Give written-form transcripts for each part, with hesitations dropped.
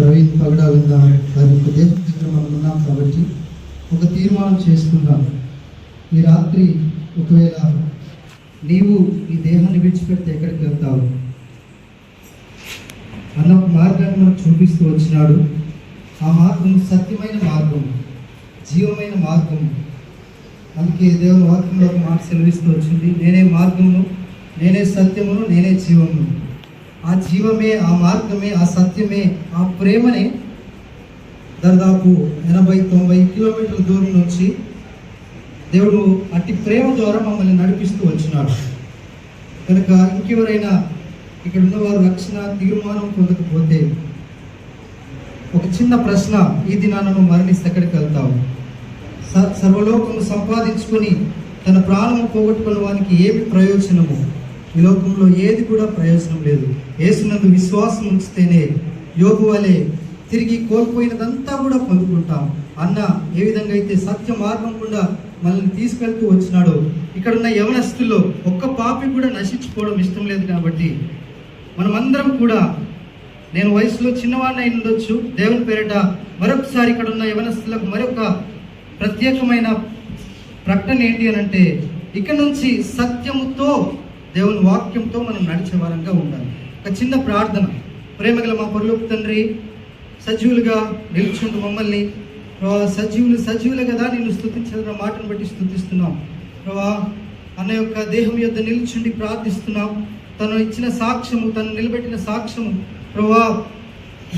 ప్రవీణ్ పగడాలన్న వారి యొక్క దేశం దగ్గర మనం ఉన్నాం కాబట్టి ఒక తీర్మానం చేసుకుందాం. ఈ రాత్రి ఒకవేళ నీవు ఈ దేహాన్ని విడిచిపెడితే ఎక్కడికి వెళ్తావు అన్న ఒక మార్గాన్ని మనకు చూపిస్తూ వచ్చినాడు. ఆ మార్గం సత్యమైన మార్గం, జీవమైన మార్గం. అందుకే దేవుని వాక్యంలో ఒక మాట సెలవిస్తూ వచ్చింది, నేనే మార్గమును, నేనే సత్యమును, నేనే జీవమును. ఆ జీవమే, ఆ మార్గమే, ఆ సత్యమే, ఆ ప్రేమనే దాదాపు 80-90 కిలోమీటర్ల దూరం నుంచి దేవుడు అట్టి ప్రేమ ద్వారా మమ్మల్ని నడిపిస్తూ వచ్చినాడు. కనుక ఇంకెవరైనా ఇక్కడ ఉన్నవారు రక్షణ తీర్మానం పొందకపోతే ఒక చిన్న ప్రశ్న, ఈ దినాన నువ్వు మరణిస్తే ఎక్కడికి వెళ్తావు? సర్వలోకము సంపాదించుకొని తన ప్రాణము పోగొట్టుకున్న వానికి ఏమి ప్రయోజనము? ఈ లోకంలో ఏది కూడా ప్రయోజనం లేదు. యేసునందు విశ్వాసం ఉంచితేనే యోగు వలె తిరిగి కోల్పోయినదంతా కూడా పొందుకుంటాం అన్న ఏ విధంగా అయితే సత్య మార్గం కూడా మనల్ని తీసుకెళ్తూ వచ్చినాడో, ఇక్కడున్న యవనస్తుల్లో ఒక్క పాపి కూడా నశించుకోవడం ఇష్టం లేదు. కాబట్టి మనమందరం కూడా, నేను వయసులో చిన్నవాడిని అయి ఉండొచ్చు, దేవుని పేరిట మరొకసారి ఇక్కడ ఉన్న యవనస్తులకు మరొక ప్రత్యేకమైన ప్రకటన ఏంటి అని అంటే, ఇక నుంచి సత్యముతో దేవుని వాక్యంతో మనం నడిచే వారంగా ఉండాలి. ఒక చిన్న ప్రార్థన. ప్రేమగల మా పరలోక తండ్రి, సజీవులుగా నిలుచుంటూ మమ్మల్ని సజీవులు కదా నిన్ను స్తుతించిన మాటను బట్టి స్తుతిస్తున్నాం ప్రభా. అన్న యొక్క దేహం యొద్ద నిలుచుండి ప్రార్థిస్తున్నాం. తను ఇచ్చిన సాక్ష్యము, తను నిలబెట్టిన సాక్ష్యము ప్రభా,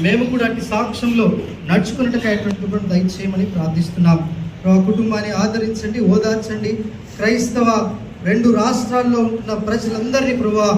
మేము కూడా అట్టి సాక్ష్యంలో నడుచుకున్నట్టుగా దయచేయమని ప్రార్థిస్తున్నాం ప్రభా. కుటుంబాన్ని ఆదరించండి, ఓదార్చండి. క్రైస్తవ 2 రాష్ట్రాల్లో ఉంటున్న ప్రజలందరినీ ప్రభా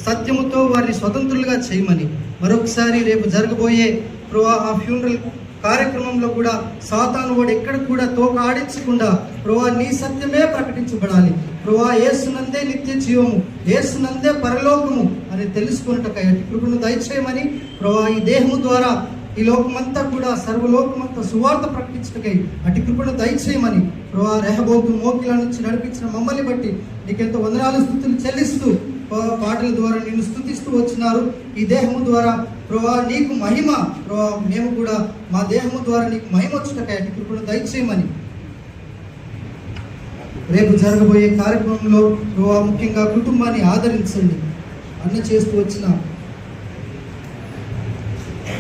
సత్యముతో వారిని స్వతంత్రులుగా చేయమని, మరొకసారి రేపు జరగబోయే ప్రభా ఆ ఫ్యూనరల్ కార్యక్రమంలో కూడా సాతాను వాడు ఎక్కడ కూడా తోక ఆడించకుండా ప్రభా నీ సత్యమే ప్రకటించబడాలి ప్రభా. యేసునందే నిత్య జీవము, యేసునందే పరలోకము అని తెలుసుకున్నట్టుగా కృపను దయచేయమని ప్రభా. ఈ దేహము ద్వారా ఈ లోకమంతా కూడా, సర్వలోకమంతా సువార్త ప్రకటించటకై అటు కృపను దయచేయమని ప్రభా. రెహబోతు మోకిల నుంచి నడిపించిన మమ్మల్ని బట్టి నీకెంతో వందనాలు స్తుతులు చెల్లిస్తూ పాటల ద్వారా నిన్ను స్తుతిస్తూ వచ్చినారు. ఈ దేహము ద్వారా ప్రభా నీకు మహిమ ప్రభా, మేము కూడా మా దేహము ద్వారా నీకు మహిమ వచ్చుటకై అటు కృపను దయచేయమని, రేపు జరగబోయే కార్యక్రమంలో ప్రభా ముఖ్యంగా కుటుంబాన్ని ఆదరించండి. అన్న చేస్తూ వచ్చిన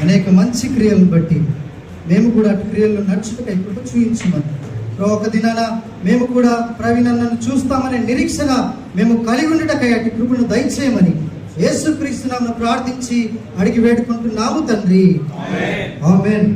అనేక మంచి క్రియలను బట్టి మేము కూడా అటు క్రియల్లో నడుచుటకై కృప చూయించమని ప్రభా. ఒక దినాన మేము కూడా ప్రవీణ్ అన్నను చూస్తామనే నిరీక్షణ మేము కలిగి ఉండటకై అటు కృపను దయచేయమని యేసుక్రీస్తు నామమున ప్రార్థించి అడిగి వేడుకుంటున్నాము తండ్రి. ఆమేన్.